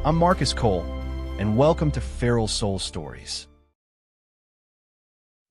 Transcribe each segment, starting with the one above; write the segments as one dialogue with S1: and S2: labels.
S1: I'm Marcus Cole, and welcome to Feral Soul Stories.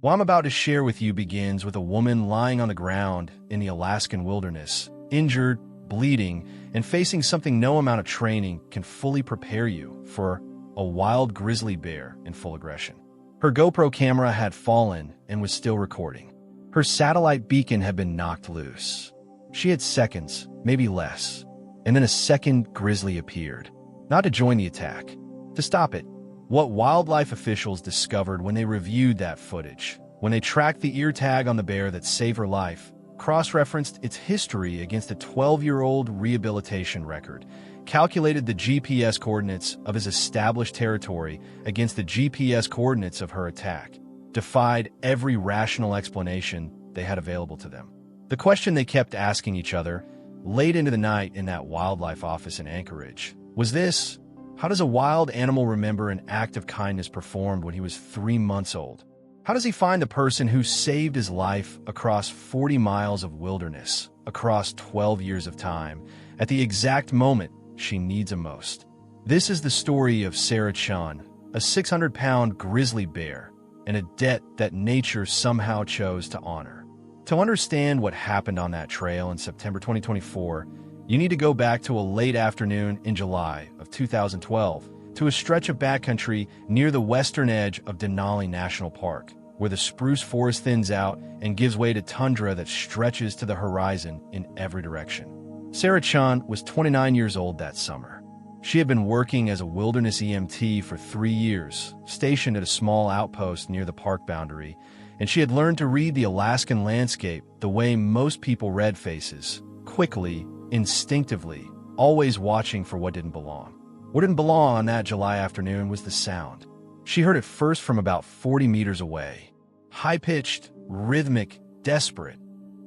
S1: What I'm about to share with you begins with a woman lying on the ground in the Alaskan wilderness, injured, bleeding, and facing something no amount of training can fully prepare you for: a wild grizzly bear in full aggression. Her GoPro camera had fallen and was still recording. Her satellite beacon had been knocked loose. She had seconds, maybe less, and then a second grizzly appeared. Not to join the attack, to stop it. What wildlife officials discovered when they reviewed that footage, when they tracked the ear tag on the bear that saved her life, cross-referenced its history against a 12-year-old rehabilitation record, calculated the GPS coordinates of his established territory against the GPS coordinates of her attack, defied every rational explanation they had available to them. The question they kept asking each other, late into the night in that wildlife office in Anchorage, was this: how does a wild animal remember an act of kindness performed when he was 3 months old? How does he find the person who saved his life across 40 miles of wilderness, across 12 years of time, at the exact moment she needs him most? This is the story of Sarah Chen, a 600-pound grizzly bear, and a debt that nature somehow chose to honor. To understand what happened on that trail in September 2024, you need to go back to a late afternoon in July of 2012, to a stretch of backcountry near the western edge of Denali National Park, where the spruce forest thins out and gives way to tundra that stretches to the horizon in every direction. Sarah Chen was 29 years old that summer. She had been working as a wilderness EMT for 3 years, stationed at a small outpost near the park boundary, and she had learned to read the Alaskan landscape the way most people read faces: quickly, instinctively, always watching for what didn't belong. What didn't belong on that July afternoon was the sound. She heard it first from about 40 meters away. High-pitched, rhythmic, desperate.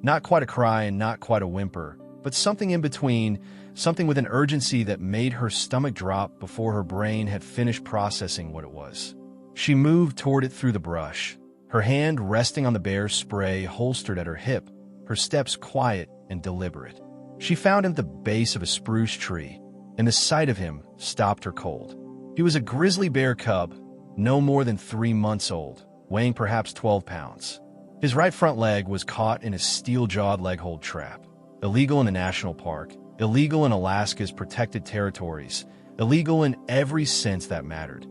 S1: Not quite a cry and not quite a whimper, but something in between, something with an urgency that made her stomach drop before her brain had finished processing what it was. She moved toward it through the brush, her hand resting on the bear's spray holstered at her hip, her steps quiet and deliberate. She found him at the base of a spruce tree, and the sight of him stopped her cold. He was a grizzly bear cub, no more than 3 months old, weighing perhaps 12 pounds. His right front leg was caught in a steel-jawed leg-hold trap. Illegal in a national park, illegal in Alaska's protected territories, illegal in every sense that mattered.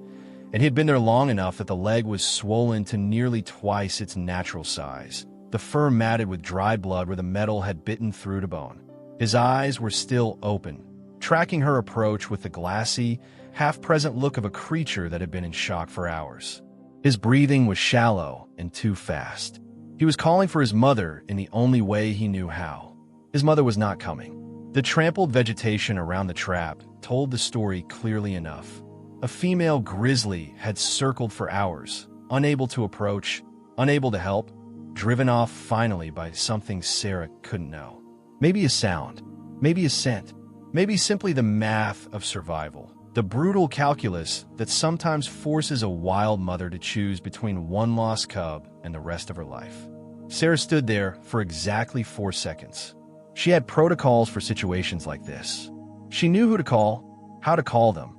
S1: And he had been there long enough that the leg was swollen to nearly twice its natural size, the fur matted with dried blood where the metal had bitten through to bone. His eyes were still open, tracking her approach with the glassy, half-present look of a creature that had been in shock for hours. His breathing was shallow and too fast. He was calling for his mother in the only way he knew how. His mother was not coming. The trampled vegetation around the trap told the story clearly enough. A female grizzly had circled for hours, unable to approach, unable to help, driven off finally by something Sarah couldn't know. Maybe a sound, maybe a scent, maybe simply the math of survival, the brutal calculus that sometimes forces a wild mother to choose between one lost cub and the rest of her life. Sarah stood there for exactly 4 seconds. She had protocols for situations like this. She knew who to call, how to call them,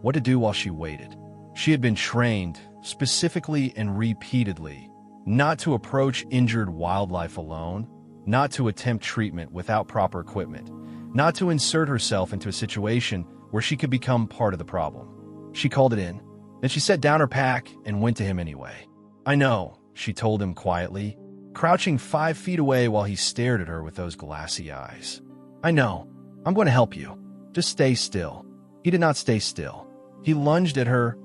S1: what to do while she waited. She had been trained, specifically and repeatedly, not to approach injured wildlife alone, not to attempt treatment without proper equipment, not to insert herself into a situation where she could become part of the problem. She called it in. Then she set down her pack and went to him anyway. "I know," she told him quietly, crouching 5 feet away while he stared at her with those glassy eyes. "I know. I'm going to help you. Just stay still." He did not stay still. He lunged at her,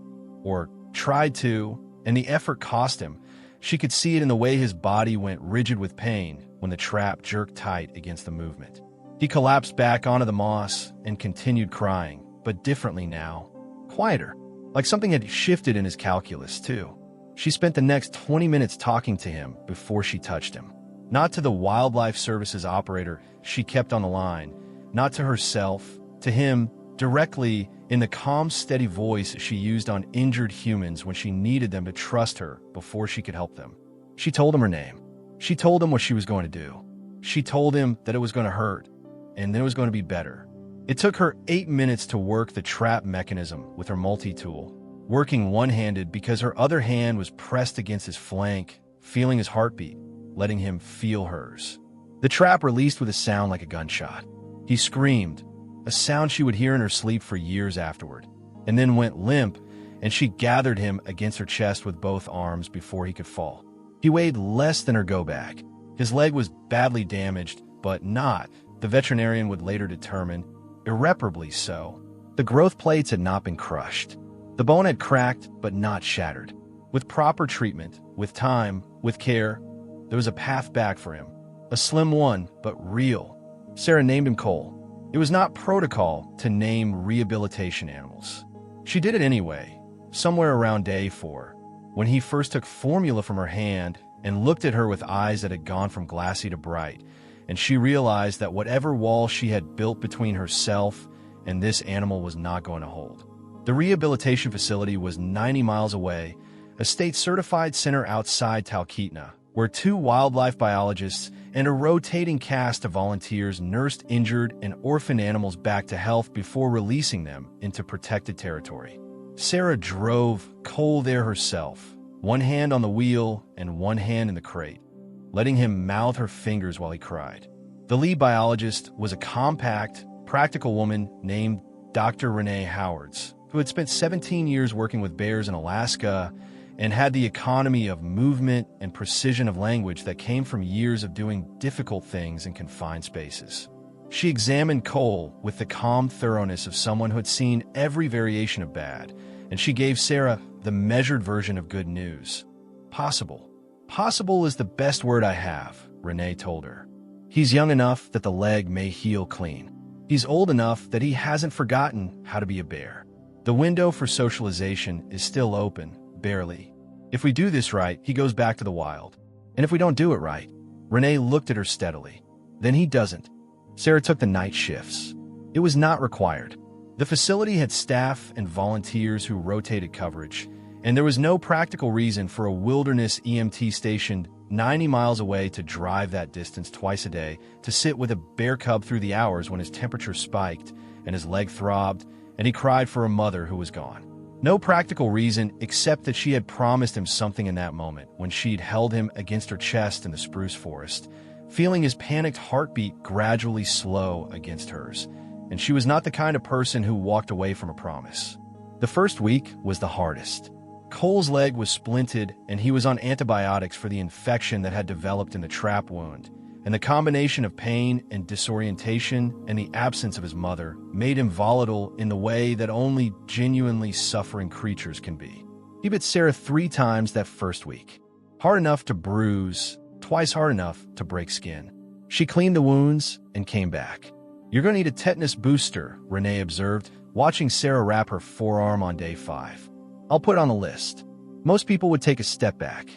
S1: or tried to, and the effort cost him. She could see it in the way his body went rigid with pain when the trap jerked tight against the movement. He collapsed back onto the moss and continued crying, but differently now. Quieter, like something had shifted in his calculus, too. She spent the next 20 minutes talking to him before she touched him. Not to the Wildlife Services operator she kept on the line, not to herself, to him, directly in the calm, steady voice she used on injured humans when she needed them to trust her before she could help them. She told him her name. She told him what she was going to do. She told him that it was going to hurt, and then it was going to be better. It took her 8 minutes to work the trap mechanism with her multi-tool, working one-handed because her other hand was pressed against his flank, feeling his heartbeat, letting him feel hers. The trap released with a sound like a gunshot. He screamed, a sound she would hear in her sleep for years afterward, and then went limp, and she gathered him against her chest with both arms before he could fall. He weighed less than her go-bag. His leg was badly damaged, but not, the veterinarian would later determine, irreparably so. The growth plates had not been crushed. The bone had cracked, but not shattered. With proper treatment, with time, with care, there was a path back for him. A slim one, but real. Sarah named him Cole. It was not protocol to name rehabilitation animals. She did it anyway, somewhere around day 4, when he first took formula from her hand and looked at her with eyes that had gone from glassy to bright, and she realized that whatever wall she had built between herself and this animal was not going to hold. The rehabilitation facility was 90 miles away, a state-certified center outside Talkeetna, where 2 wildlife biologists and a rotating cast of volunteers nursed injured and orphaned animals back to health before releasing them into protected territory. Sarah drove Cole there herself, one hand on the wheel and one hand in the crate, letting him mouth her fingers while he cried. The lead biologist was a compact, practical woman named Dr. Renee Howards, who had spent 17 years working with bears in Alaska and had the economy of movement and precision of language that came from years of doing difficult things in confined spaces. She examined Cole with the calm thoroughness of someone who had seen every variation of bad, and she gave Sarah the measured version of good news. Possible. Possible is the best word I have, Renee told her. He's young enough that the leg may heal clean. He's old enough that he hasn't forgotten how to be a bear. The window for socialization is still open, barely. If we do this right, he goes back to the wild. And if we don't do it right, Renee looked at her steadily. Then he doesn't. Sarah took the night shifts. It was not required. The facility had staff and volunteers who rotated coverage, and there was no practical reason for a wilderness EMT stationed 90 miles away to drive that distance twice a day to sit with a bear cub through the hours when his temperature spiked and his leg throbbed and he cried for a mother who was gone. No practical reason except that she had promised him something in that moment when she'd held him against her chest in the spruce forest, feeling his panicked heartbeat gradually slow against hers, and she was not the kind of person who walked away from a promise. The first week was the hardest. Cole's leg was splinted and he was on antibiotics for the infection that had developed in the trap wound, and the combination of pain and disorientation and the absence of his mother made him volatile in the way that only genuinely suffering creatures can be. He bit Sarah 3 times that first week. Hard enough to bruise, twice hard enough to break skin. She cleaned the wounds and came back. You're going to need a tetanus booster, Renee observed, watching Sarah wrap her forearm on day 5. I'll put it on the list. Most people would take a step back.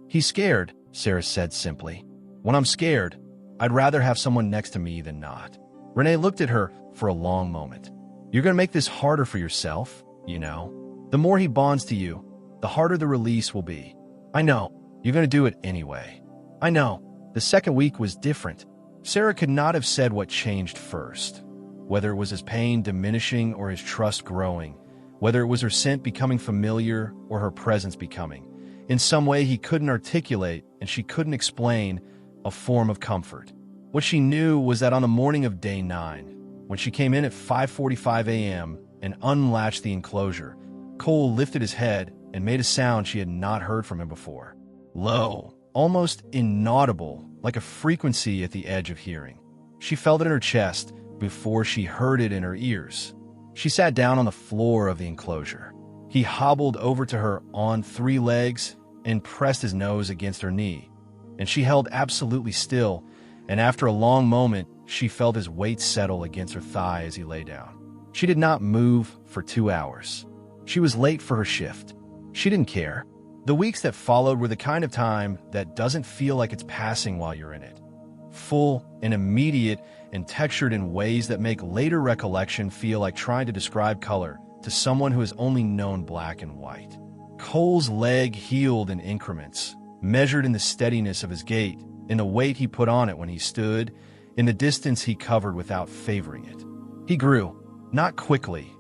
S1: He's scared, Sarah said simply. When I'm scared, I'd rather have someone next to me than not. Renee looked at her for a long moment. You're going to make this harder for yourself, you know. The more he bonds to you, the harder the release will be. I know. You're going to do it anyway. I know. The second week was different. Sarah could not have said what changed first. Whether it was his pain diminishing or his trust growing, whether it was her scent becoming familiar or her presence becoming, in some way he couldn't articulate and she couldn't explain, a form of comfort. What she knew was that on the morning of day 9, when she came in at 5:45 a.m. and unlatched the enclosure, Cole lifted his head and made a sound she had not heard from him before. Low, almost inaudible, like a frequency at the edge of hearing. She felt it in her chest before she heard it in her ears. She sat down on the floor of the enclosure. He hobbled over to her on 3 legs and pressed his nose against her knee. And she held absolutely still, and after a long moment, she felt his weight settle against her thigh as he lay down. She did not move for 2 hours. She was late for her shift. She didn't care. The weeks that followed were the kind of time that doesn't feel like it's passing while you're in it. Full and immediate and textured in ways that make later recollection feel like trying to describe color to someone who has only known black and white. Cole's leg healed in increments, measured in the steadiness of his gait, in the weight he put on it when he stood, in the distance he covered without favoring it. He grew, not quickly.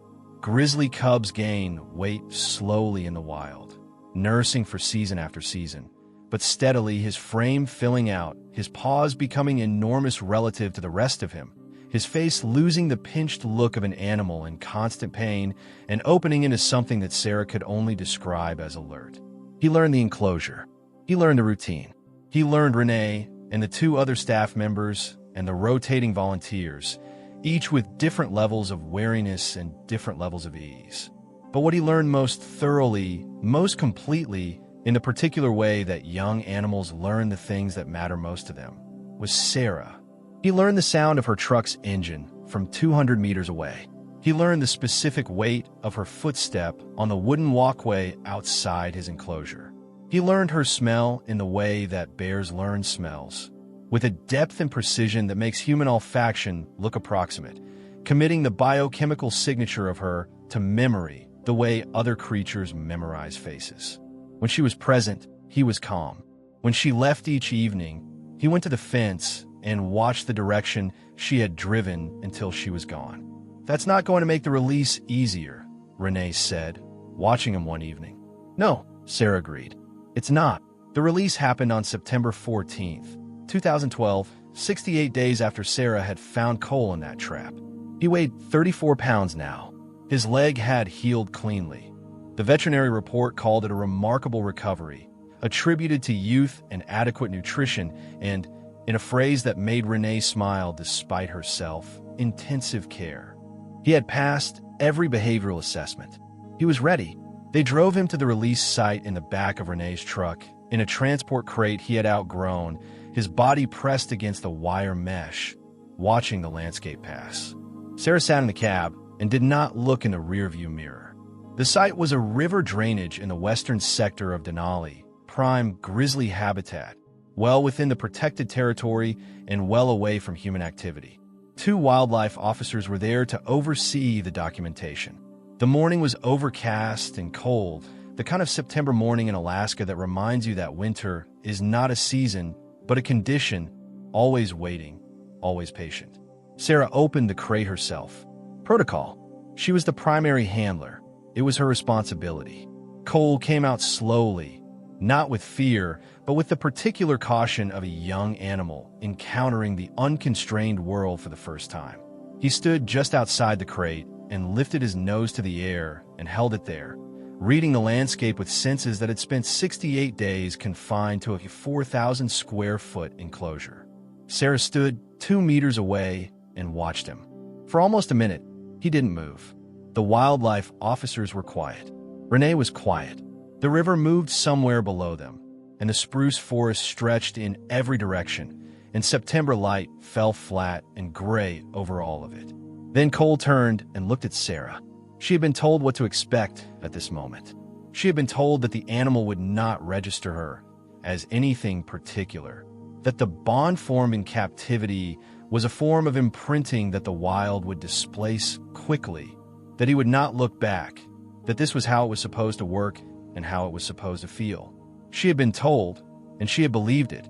S1: Grizzly cubs gain weight slowly in the wild, nursing for season after season, but steadily, his frame filling out, his paws becoming enormous relative to the rest of him, his face losing the pinched look of an animal in constant pain and opening into something that Sarah could only describe as alert. He learned the enclosure. He learned the routine. He learned Renee and the two other staff members and the rotating volunteers, each with different levels of wariness and different levels of ease. But what he learned most thoroughly, most completely, in the particular way that young animals learn the things that matter most to them, was Sarah. He learned the sound of her truck's engine from 200 meters away. He learned the specific weight of her footstep on the wooden walkway outside his enclosure. He learned her smell in the way that bears learn smells, with a depth and precision that makes human olfaction look approximate, committing the biochemical signature of her to memory the way other creatures memorize faces. When she was present, he was calm. When she left each evening, he went to the fence and watched the direction she had driven until she was gone. "That's not going to make the release easier," Renee said, watching him one evening. "No," Sarah agreed. "It's not." The release happened on September 14th, 2012, 68 days after Sarah had found Cole in that trap. He weighed 34 pounds now. His leg had healed cleanly. The veterinary report called it a remarkable recovery, attributed to youth and adequate nutrition, and, in a phrase that made Renee smile despite herself, intensive care. He had passed every behavioral assessment. He was ready. They drove him to the release site in the back of Renee's truck, in a transport crate he had outgrown, his body pressed against the wire mesh, watching the landscape pass. Sarah sat in the cab and did not look in the rearview mirror. The site was a river drainage in the western sector of Denali, prime grizzly habitat, well within the protected territory and well away from human activity. 2 wildlife officers were there to oversee the documentation. The morning was overcast and cold, the kind of September morning in Alaska that reminds you that winter is not a season, but a condition, always waiting, always patient. Sarah opened the crate herself. Protocol. She was the primary handler. It was her responsibility. Cole came out slowly, not with fear, but with the particular caution of a young animal encountering the unconstrained world for the first time. He stood just outside the crate and lifted his nose to the air and held it there, reading the landscape with senses that had spent 68 days confined to a 4,000 square foot enclosure. Sarah stood 2 meters away and watched him. For almost a minute, he didn't move. The wildlife officers were quiet. Renee was quiet. The river moved somewhere below them, and the spruce forest stretched in every direction, and September light fell flat and gray over all of it. Then Cole turned and looked at Sarah. She had been told what to expect at this moment. She had been told that the animal would not register her as anything particular, that the bond formed in captivity was a form of imprinting that the wild would displace quickly, that he would not look back, that this was how it was supposed to work and how it was supposed to feel. She had been told, and she had believed it,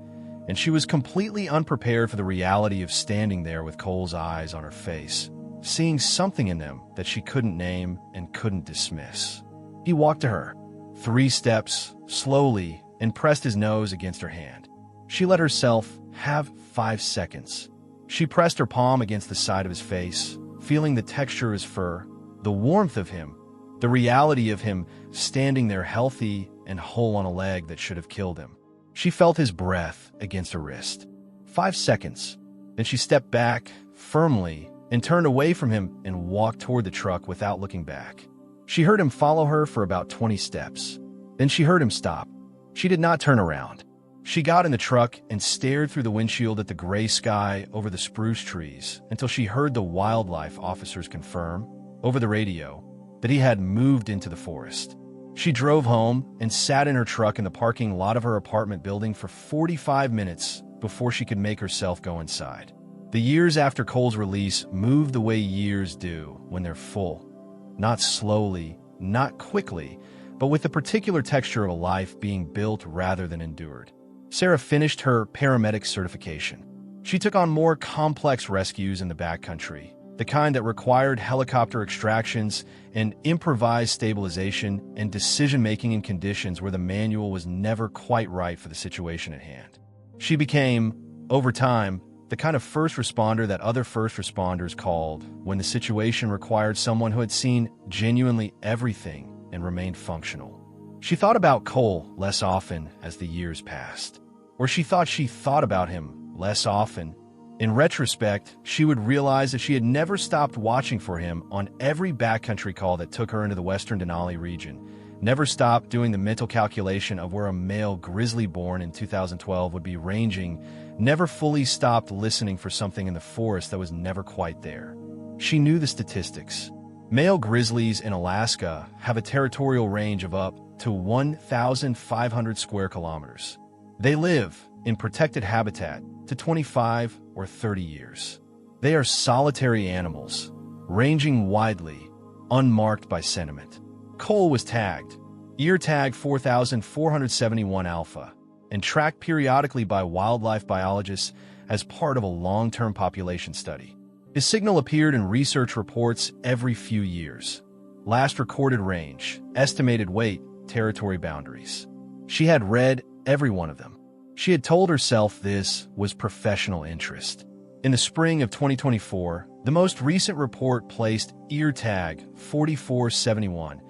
S1: and she was completely unprepared for the reality of standing there with Cole's eyes on her face, seeing something in them that she couldn't name and couldn't dismiss. He walked to her, 3 steps, slowly, and pressed his nose against her hand. She let herself have 5 seconds. She pressed her palm against the side of his face, feeling the texture of his fur, the warmth of him, the reality of him standing there healthy and whole on a leg that should have killed him. She felt his breath against her wrist. 5 seconds. Then she stepped back firmly and turned away from him and walked toward the truck without looking back. She heard him follow her for about 20 steps. Then she heard him stop. She did not turn around. She got in the truck and stared through the windshield at the gray sky over the spruce trees until she heard the wildlife officers confirm, over the radio, that he had moved into the forest. She drove home and sat in her truck in the parking lot of her apartment building for 45 minutes before she could make herself go inside. The years after Cole's release moved the way years do when they're full. Not slowly, not quickly, but with the particular texture of a life being built rather than endured. Sarah finished her paramedic certification. She took on more complex rescues in the backcountry, the kind that required helicopter extractions and improvised stabilization and decision-making in conditions where the manual was never quite right for the situation at hand. She became, over time, the kind of first responder that other first responders called when the situation required someone who had seen genuinely everything and remained functional. She thought about Cole less often as the years passed, or she thought about him less often. In retrospect, she would realize that she had never stopped watching for him on every backcountry call that took her into the western Denali region, never stopped doing the mental calculation of where a male grizzly born in 2012 would be ranging, never fully stopped listening for something in the forest that was never quite there. She knew the statistics. Male grizzlies in Alaska have a territorial range of up to 1,500 square kilometers. They live in protected habitat to 25 or 30 years. They are solitary animals, ranging widely, unmarked by sentiment. Cole was tagged, ear tag 4471 alpha, and tracked periodically by wildlife biologists as part of a long-term population study. His signal appeared in research reports every few years. Last recorded range, estimated weight, territory boundaries. She had read every one of them. She had told herself this was professional interest. In the spring of 2024, the most recent report placed ear tag 4471,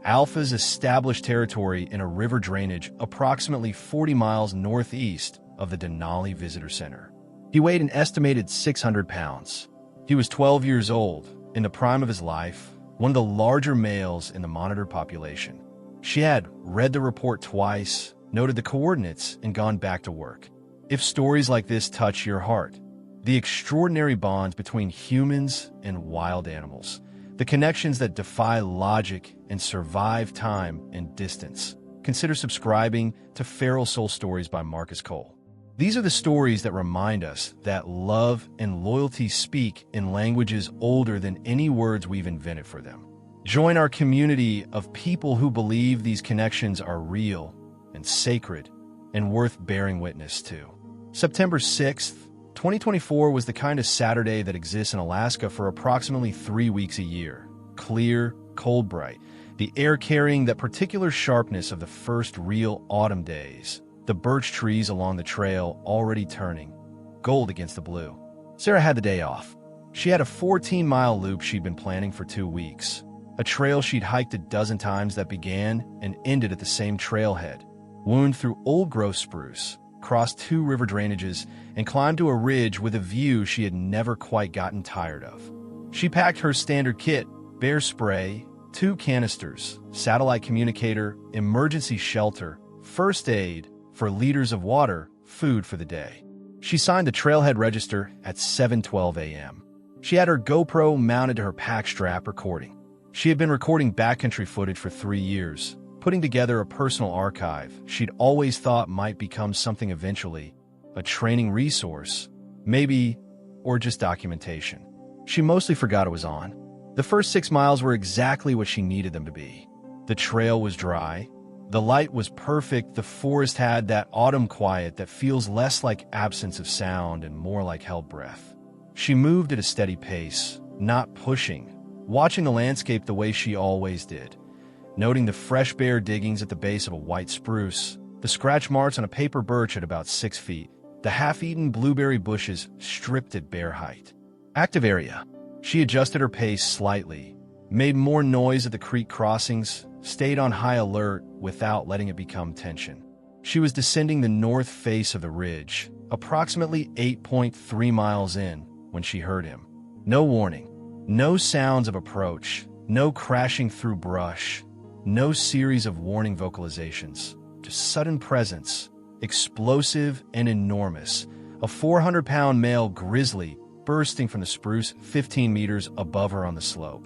S1: Alpha's established territory in a river drainage approximately 40 miles northeast of the Denali Visitor Center. He weighed an estimated 600 pounds. He was 12 years old, in the prime of his life, one of the larger males in the monitored population. She had read the report twice, noted the coordinates, and gone back to work. If stories like this touch your heart, the extraordinary bonds between humans and wild animals, the connections that defy logic and survive time and distance, consider subscribing to Feral Soul Stories by Marcus Cole. These are the stories that remind us that love and loyalty speak in languages older than any words we've invented for them. Join our community of people who believe these connections are real and sacred and worth bearing witness to. September 6th, 2024 was the kind of Saturday that exists in Alaska for approximately 3 weeks a year. Clear, cold bright, the air carrying that particular sharpness of the first real autumn days, the birch trees along the trail already turning gold against the blue. Sarah had the day off. She had a 14-mile loop she'd been planning for 2 weeks, a trail she'd hiked a dozen times that began and ended at the same trailhead, wound through old-growth spruce, crossed 2 river drainages, and climbed to a ridge with a view she had never quite gotten tired of. She packed her standard kit, bear spray, 2 canisters, satellite communicator, emergency shelter, first aid for liters of water, food for the day. She signed the trailhead register at 7:12 a.m. She had her GoPro mounted to her pack strap recording. She had been recording backcountry footage for 3 years, putting together a personal archive she'd always thought might become something eventually, a training resource, maybe, or just documentation. She mostly forgot it was on. The first 6 miles were exactly what she needed them to be. The trail was dry. The light was perfect. The forest had that autumn quiet that feels less like absence of sound and more like held breath. She moved at a steady pace, not pushing, watching the landscape the way she always did, noting the fresh bare diggings at the base of a white spruce, the scratch marks on a paper birch at about 6 feet, the half-eaten blueberry bushes stripped at bare height. Active area. She adjusted her pace slightly, made more noise at the creek crossings, stayed on high alert without letting it become tension. She was descending the north face of the ridge, approximately 8.3 miles in, when she heard him. No warning, no sounds of approach, no crashing through brush, no series of warning vocalizations, just sudden presence, explosive and enormous, a 400-pound male grizzly bursting from the spruce 15 meters above her on the slope,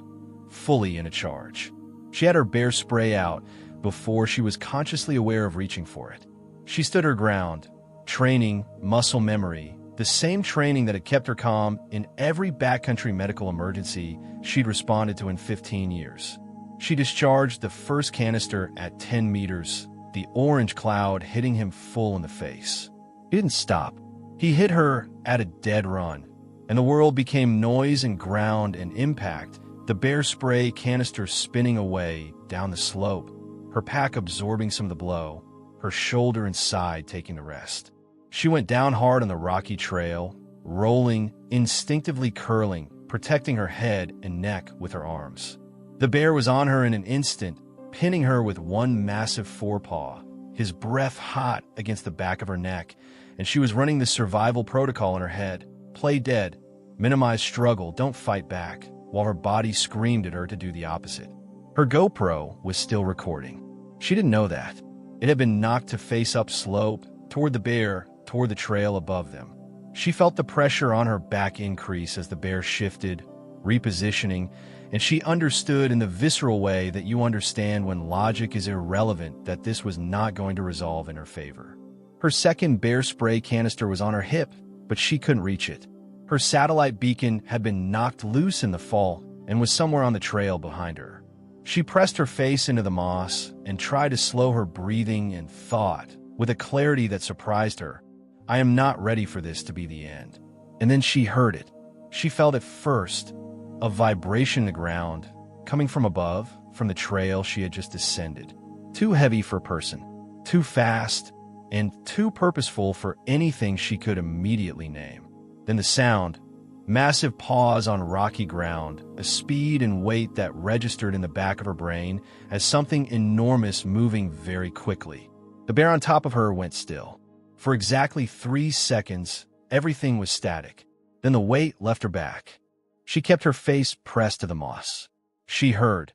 S1: fully in a charge. She had her bear spray out before she was consciously aware of reaching for it. She stood her ground, training, muscle memory, the same training that had kept her calm in every backcountry medical emergency she'd responded to in 15 years. She discharged the first canister at 10 meters, the orange cloud hitting him full in the face. He didn't stop. He hit her at a dead run, and the world became noise and ground and impact, the bear spray canister spinning away down the slope, her pack absorbing some of the blow, her shoulder and side taking the rest. She went down hard on the rocky trail, rolling, instinctively curling, protecting her head and neck with her arms. The bear was on her in an instant, pinning her with one massive forepaw, his breath hot against the back of her neck, and she was running the survival protocol in her head: play dead, minimize struggle, don't fight back, while her body screamed at her to do the opposite. Her GoPro was still recording. She didn't know that. It had been knocked to face up slope, toward the bear, toward the trail above them. She felt the pressure on her back increase as the bear shifted, repositioning, and she understood in the visceral way that you understand when logic is irrelevant that this was not going to resolve in her favor. Her second bear spray canister was on her hip, but she couldn't reach it. Her satellite beacon had been knocked loose in the fall and was somewhere on the trail behind her. She pressed her face into the moss and tried to slow her breathing and thought, with a clarity that surprised her, I am not ready for this to be the end. And then she heard it. She felt it first, a vibration in the ground, coming from above, from the trail she had just descended. Too heavy for a person, too fast, and too purposeful for anything she could immediately name. Then the sound, massive paws on rocky ground, a speed and weight that registered in the back of her brain as something enormous moving very quickly. The bear on top of her went still. For exactly 3 seconds, everything was static. Then the weight left her back. She kept her face pressed to the moss. She heard,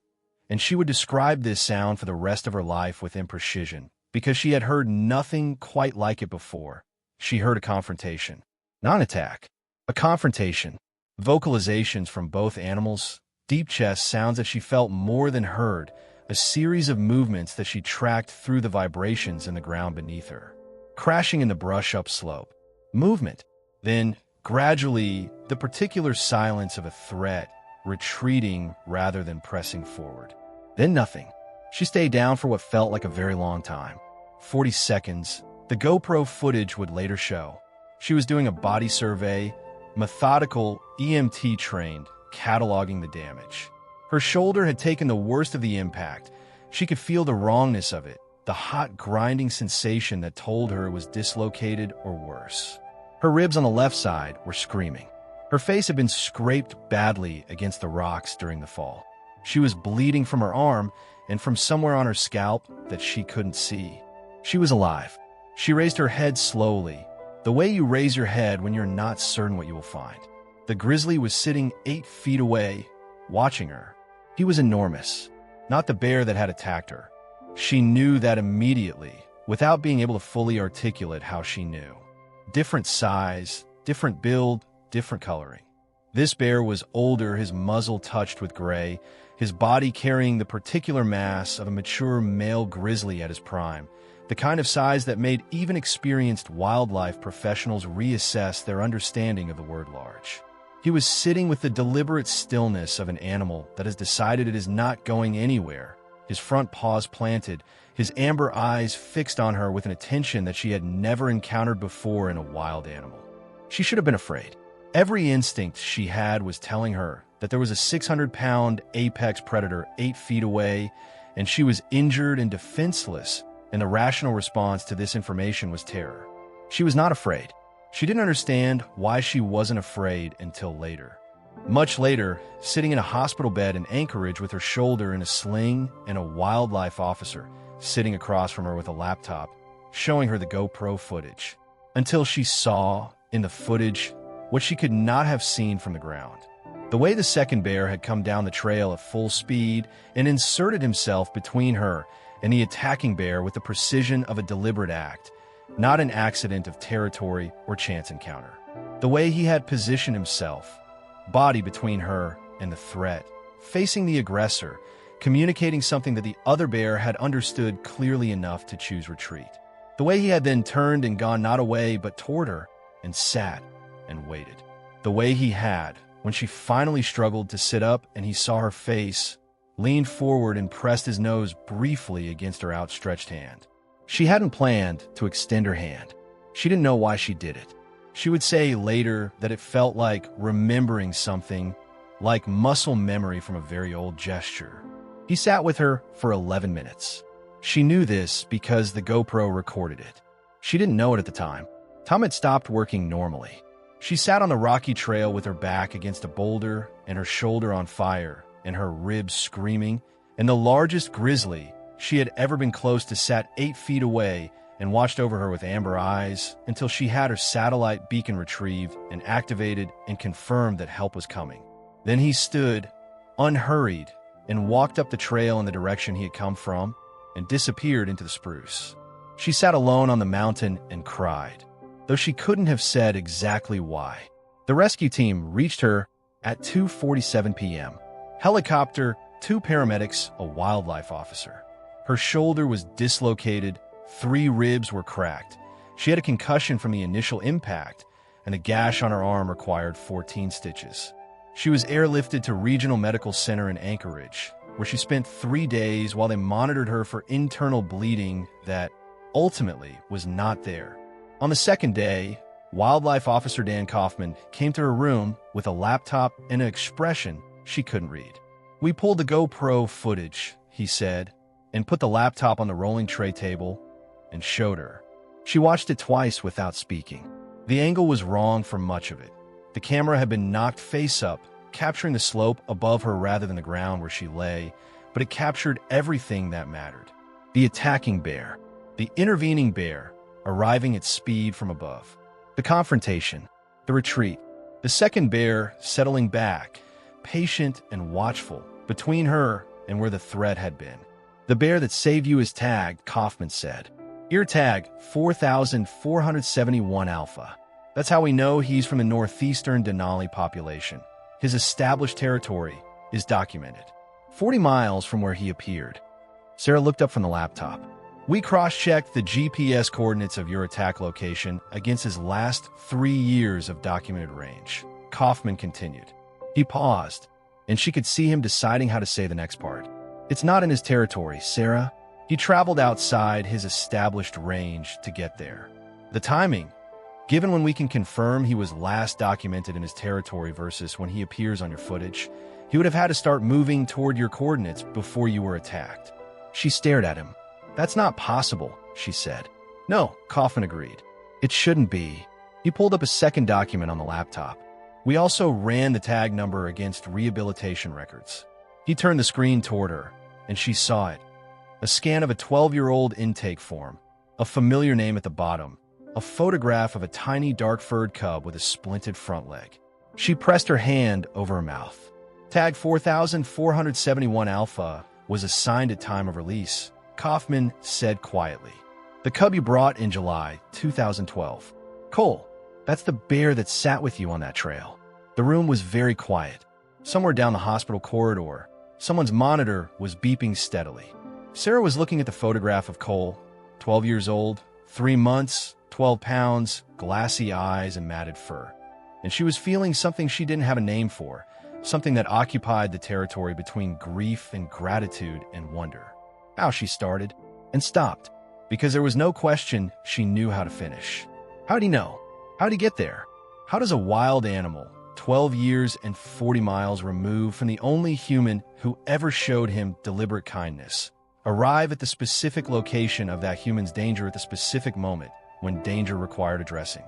S1: and she would describe this sound for the rest of her life with imprecision, because she had heard nothing quite like it before. She heard a confrontation. Not an attack, a confrontation. Vocalizations from both animals, deep chest sounds that she felt more than heard, a series of movements that she tracked through the vibrations in the ground beneath her. Crashing in the brush upslope. Movement. Then, gradually, the particular silence of a threat, retreating rather than pressing forward. Then nothing. She stayed down for what felt like a very long time. 40 seconds. The GoPro footage would later show. She was doing a body survey, methodical, EMT trained, cataloging the damage. Her shoulder had taken the worst of the impact. She could feel the wrongness of it, the hot grinding sensation that told her it was dislocated or worse. Her ribs on the left side were screaming. Her face had been scraped badly against the rocks during the fall. She was bleeding from her arm and from somewhere on her scalp that she couldn't see. She was alive. She raised her head slowly, the way you raise your head when you're not certain what you will find. The grizzly was sitting 8 feet away, watching her. He was enormous, not the bear that had attacked her. She knew that immediately, without being able to fully articulate how she knew. Different size, different build, different coloring. This bear was older, his muzzle touched with gray, his body carrying the particular mass of a mature male grizzly at his prime, the kind of size that made even experienced wildlife professionals reassess their understanding of the word large. He was sitting with the deliberate stillness of an animal that has decided it is not going anywhere, his front paws planted, his amber eyes fixed on her with an attention that she had never encountered before in a wild animal. She should have been afraid. Every instinct she had was telling her that there was a 600-pound apex predator 8 feet away, and she was injured and defenseless, and the rational response to this information was terror. She was not afraid. She didn't understand why she wasn't afraid until later. Much later, sitting in a hospital bed in Anchorage with her shoulder in a sling and a wildlife officer sitting across from her with a laptop, showing her the GoPro footage, until she saw, in the footage, what she could not have seen from the ground. The way the second bear had come down the trail at full speed and inserted himself between her and the attacking bear with the precision of a deliberate act, not an accident of territory or chance encounter. The way he had positioned himself, body between her and the threat, facing the aggressor, communicating something that the other bear had understood clearly enough to choose retreat. The way he had then turned and gone not away but toward her and sat and waited. The way he had, when she finally struggled to sit up and he saw her face, leaned forward and pressed his nose briefly against her outstretched hand. She hadn't planned to extend her hand. She didn't know why she did it. She would say later that it felt like remembering something, like muscle memory from a very old gesture. He sat with her for 11 minutes. She knew this because the GoPro recorded it. She didn't know it at the time. Tom had stopped working normally. She sat on the rocky trail with her back against a boulder and her shoulder on fire and her ribs screaming, and the largest grizzly she had ever been close to sat 8 feet away and watched over her with amber eyes until she had her satellite beacon retrieved and activated and confirmed that help was coming. Then he stood, unhurried, and walked up the trail in the direction he had come from and disappeared into the spruce. She sat alone on the mountain and cried, though she couldn't have said exactly why. The rescue team reached her at 2:47 p.m. Helicopter, 2 paramedics, a wildlife officer. Her shoulder was dislocated, 3 ribs were cracked. She had a concussion from the initial impact, and a gash on her arm required 14 stitches. She was airlifted to Regional Medical Center in Anchorage, where she spent 3 days while they monitored her for internal bleeding that ultimately was not there. On the second day, Wildlife Officer Dan Kaufman came to her room with a laptop and an expression she couldn't read. "We pulled the GoPro footage," he said, and put the laptop on the rolling tray table and showed her. She watched it twice without speaking. The angle was wrong for much of it. The camera had been knocked face up, capturing the slope above her rather than the ground where she lay, but it captured everything that mattered. The attacking bear, the intervening bear, arriving at speed from above. The confrontation, the retreat, the second bear settling back, patient and watchful, between her and where the threat had been. "The bear that saved you is tagged," Kaufman said. "Ear tag 4471 Alpha. That's how we know he's from the northeastern Denali population. His established territory is documented. 40 miles from where he appeared." Sarah looked up from the laptop. "We cross-checked the GPS coordinates of your attack location against his last 3 years of documented range," Kaufman continued. He paused, and she could see him deciding how to say the next part. "It's not in his territory, Sarah. He traveled outside his established range to get there. The timing, given when we can confirm he was last documented in his territory versus when he appears on your footage, he would have had to start moving toward your coordinates before you were attacked." She stared at him. "That's not possible," she said. "No," Kaufman agreed. "It shouldn't be." He pulled up a second document on the laptop. "We also ran the tag number against rehabilitation records." He turned the screen toward her, and she saw it. A scan of a 12-year-old intake form, a familiar name at the bottom, a photograph of a tiny dark-furred cub with a splinted front leg. She pressed her hand over her mouth. Tag 4471 Alpha was assigned at time of release, Kaufman said quietly. "The cub you brought in July 2012. Cole, that's the bear that sat with you on that trail." The room was very quiet. Somewhere down the hospital corridor, someone's monitor was beeping steadily. Sarah was looking at the photograph of Cole, 12 years old, 3 months, 12 pounds, glassy eyes, and matted fur. And she was feeling something she didn't have a name for, something that occupied the territory between grief and gratitude and wonder. How she started and stopped, because there was no question she knew how to finish. How'd he know? How'd he get there? How does a wild animal, 12 years and 40 miles removed from the only human who ever showed him deliberate kindness, arrive at the specific location of that human's danger at the specific moment when danger required addressing?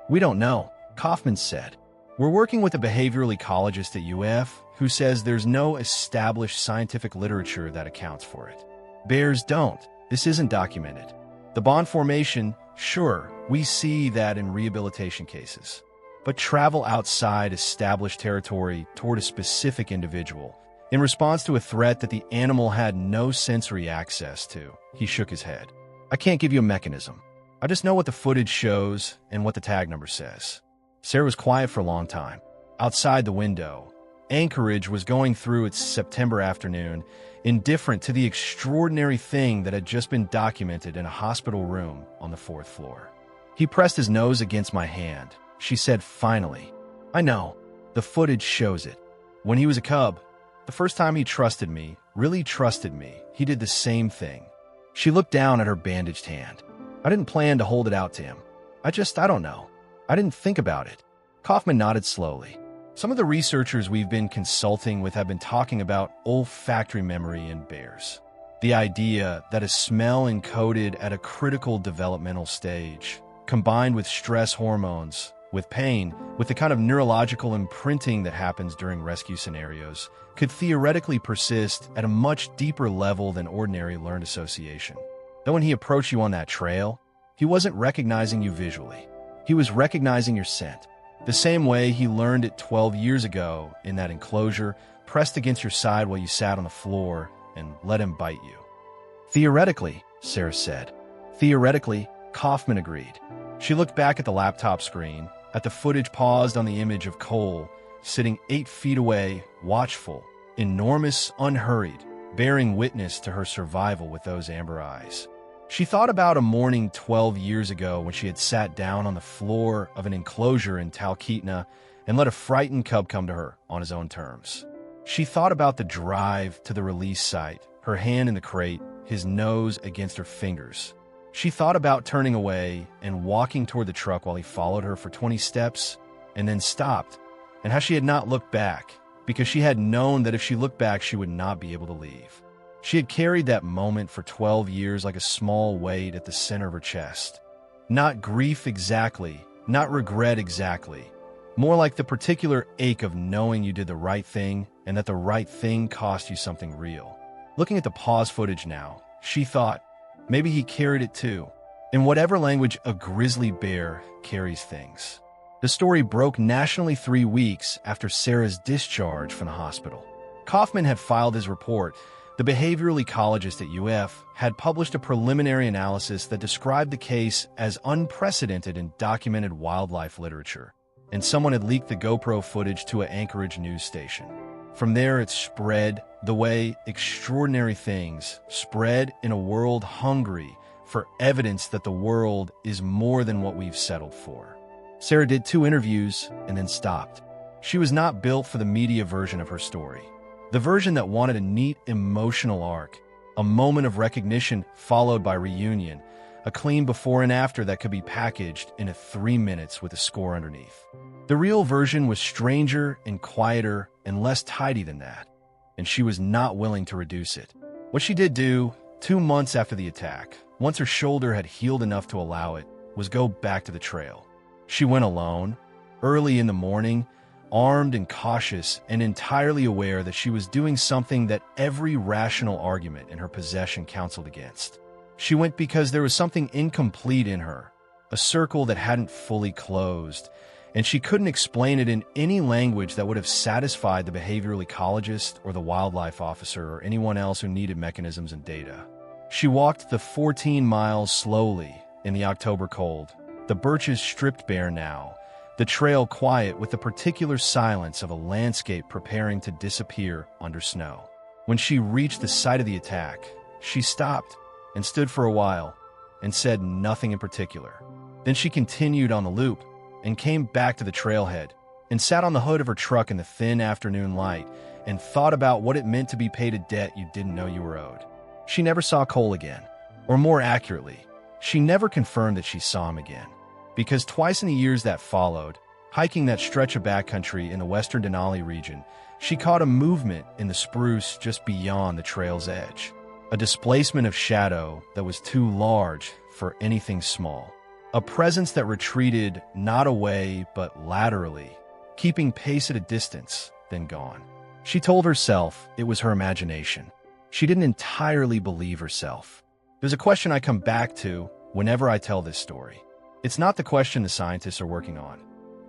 S1: "We don't know," Kaufman said. "We're working with a behavioral ecologist at UF who says there's no established scientific literature that accounts for it. Bears don't. This isn't documented. The bond formation, sure, we see that in rehabilitation cases. But travel outside established territory toward a specific individual in response to a threat that the animal had no sensory access to," he shook his head. "I can't give you a mechanism. I just know what the footage shows and what the tag number says." Sarah was quiet for a long time. Outside the window, Anchorage was going through its September afternoon, indifferent to the extraordinary thing that had just been documented in a hospital room on the 4th floor. "He pressed his nose against my hand," she said finally. "I know. The footage shows it. When he was a cub, the first time he trusted me, really trusted me, he did the same thing." She looked down at her bandaged hand. "I didn't plan to hold it out to him. I don't know. I didn't think about it. Kaufman nodded slowly. Some of the researchers we've been consulting with have been talking about olfactory memory in bears. The idea that a smell encoded at a critical developmental stage, combined with stress hormones, with pain, with the kind of neurological imprinting that happens during rescue scenarios, could theoretically persist at a much deeper level than ordinary learned association. Though when he approached you on that trail, he wasn't recognizing you visually. He was recognizing your scent. The same way he learned it 12 years ago in that enclosure, pressed against your side while you sat on the floor and let him bite you. Theoretically, Sarah said. Theoretically, Kaufman agreed. She looked back at the laptop screen, at the footage paused on the image of Cole, sitting 8 feet away, watchful, enormous, unhurried, bearing witness to her survival with those amber eyes. She thought about a morning 12 years ago when she had sat down on the floor of an enclosure in Talkeetna and let a frightened cub come to her on his own terms. She thought about the drive to the release site, her hand in the crate, his nose against her fingers. She thought about turning away and walking toward the truck while he followed her for 20 steps and then stopped, and how she had not looked back, because she had known that if she looked back, she would not be able to leave. She had carried that moment for 12 years like a small weight at the center of her chest. Not grief exactly, not regret exactly, more like the particular ache of knowing you did the right thing and that the right thing cost you something real. Looking at the pause footage now, she thought, maybe he carried it too, in whatever language a grizzly bear carries things. The story broke nationally 3 weeks after Sarah's discharge from the hospital. Kaufman had filed his report. The behavioral ecologist at UF had published a preliminary analysis that described the case as unprecedented in documented wildlife literature, and someone had leaked the GoPro footage to an Anchorage news station. From there, it spread the way extraordinary things spread in a world hungry for evidence that the world is more than what we've settled for. Sarah did 2 interviews and then stopped. She was not built for the media version of her story. The version that wanted a neat emotional arc, a moment of recognition followed by reunion, a clean before and after that could be packaged in 3 minutes with a score underneath. The real version was stranger and quieter and less tidy than that, and she was not willing to reduce it. What she did do, 2 months after the attack, once her shoulder had healed enough to allow it, was go back to the trail. She went alone, early in the morning, armed and cautious and entirely aware that she was doing something that every rational argument in her possession counseled against. She went because there was something incomplete in her, a circle that hadn't fully closed, and she couldn't explain it in any language that would have satisfied the behavioral ecologist or the wildlife officer or anyone else who needed mechanisms and data. She walked the 14 miles slowly in the October cold, the birches stripped bare now, the trail quiet with the particular silence of a landscape preparing to disappear under snow. When she reached the site of the attack, she stopped and stood for a while and said nothing in particular. Then she continued on the loop and came back to the trailhead and sat on the hood of her truck in the thin afternoon light and thought about what it meant to be paid a debt you didn't know you were owed. She never saw Cole again, or more accurately, she never confirmed that she saw him again. Because twice in the years that followed, hiking that stretch of backcountry in the western Denali region, she caught a movement in the spruce just beyond the trail's edge. A displacement of shadow that was too large for anything small. A presence that retreated not away but laterally, keeping pace at a distance, then gone. She told herself it was her imagination. She didn't entirely believe herself. There's a question I come back to whenever I tell this story. It's not the question the scientists are working on,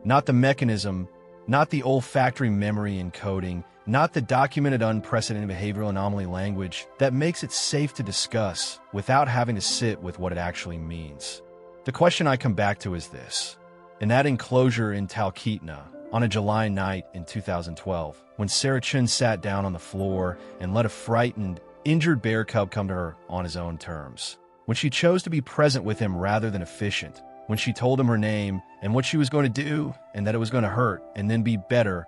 S1: not the mechanism, not the olfactory memory encoding, not the documented unprecedented behavioral anomaly language that makes it safe to discuss without having to sit with what it actually means. The question I come back to is this. In that enclosure in Talkeetna, on a July night in 2012, when Sarah Chen sat down on the floor and let a frightened, injured bear cub come to her on his own terms, when she chose to be present with him rather than efficient, when she told him her name and what she was going to do and that it was going to hurt and then be better,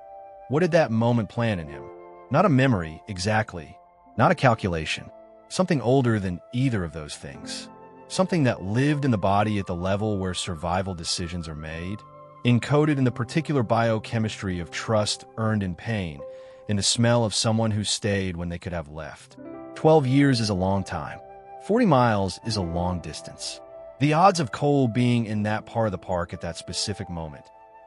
S1: what did that moment plant in him? Not a memory, exactly. Not a calculation. Something older than either of those things. Something that lived in the body at the level where survival decisions are made. encoded in the particular biochemistry of trust earned in pain, in the smell of someone who stayed when they could have left. 12 years is a long time. 40 miles is a long distance. The odds of Cole being in that part of the park at that specific moment,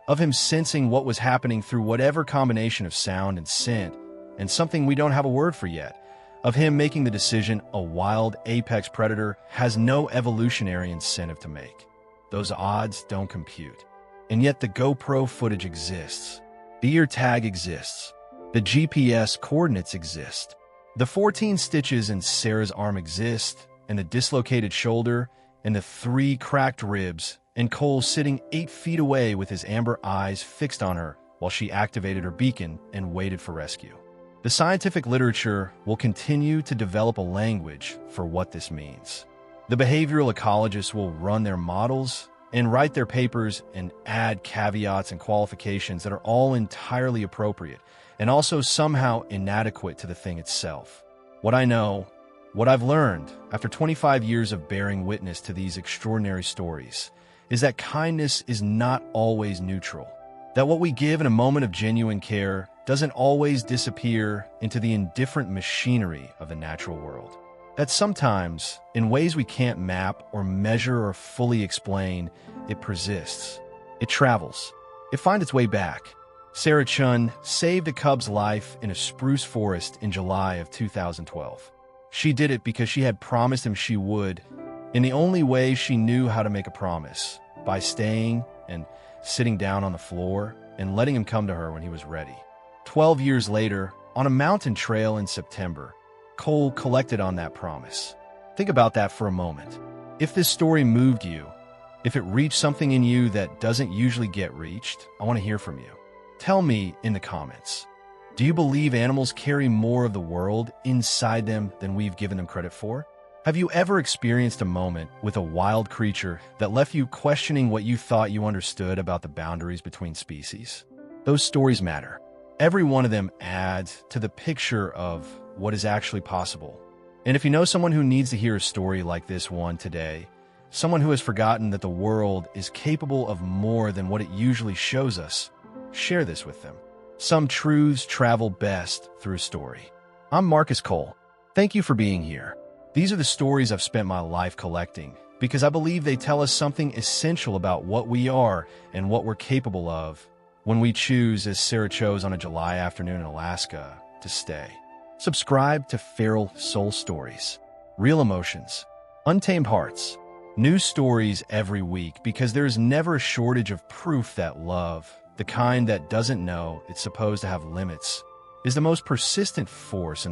S1: of him sensing what was happening through whatever combination of sound and scent, and something we don't have a word for yet, of him making the decision a wild apex predator has no evolutionary incentive to make. Those odds don't compute. And yet the GoPro footage exists. The ear tag exists. The GPS coordinates exist. The 14 stitches in Sarah's arm exist, and the dislocated shoulder, and the 3 cracked ribs, and Cole sitting 8 feet away with his amber eyes fixed on her while she activated her beacon and waited for rescue. The scientific literature will continue to develop a language for what this means. The behavioral ecologists will run their models and write their papers and add caveats and qualifications that are all entirely appropriate and also somehow inadequate to the thing itself. What I know, what I've learned after 25 years of bearing witness to these extraordinary stories, is that kindness is not always neutral. That what we give in a moment of genuine care doesn't always disappear into the indifferent machinery of the natural world. That sometimes, in ways we can't map or measure or fully explain, it persists. It travels. It finds its way back. Sarah Chen saved a cub's life in a spruce forest in July of 2012. She did it because she had promised him she would, in the only way she knew how to make a promise, by staying and sitting down on the floor and letting him come to her when he was ready. 12 years later, on a mountain trail in September, Cole collected on that promise. Think about that for a moment. If this story moved you, if it reached something in you that doesn't usually get reached, I want to hear from you. Tell me in the comments. Do you believe animals carry more of the world inside them than we've given them credit for? Have you ever experienced a moment with a wild creature that left you questioning what you thought you understood about the boundaries between species? Those stories matter. Every one of them adds to the picture of what is actually possible. And if you know someone who needs to hear a story like this one today, someone who has forgotten that the world is capable of more than what it usually shows us, share this with them. Some truths travel best through a story. I'm Marcus Cole. Thank you for being here. These are the stories I've spent my life collecting because I believe they tell us something essential about what we are and what we're capable of when we choose, as Sarah chose on a July afternoon in Alaska, to stay. Subscribe to Feral Soul Stories. Real emotions, untamed hearts, new stories every week because there's never a shortage of proof that love, the kind that doesn't know it's supposed to have limits, is the most persistent force in the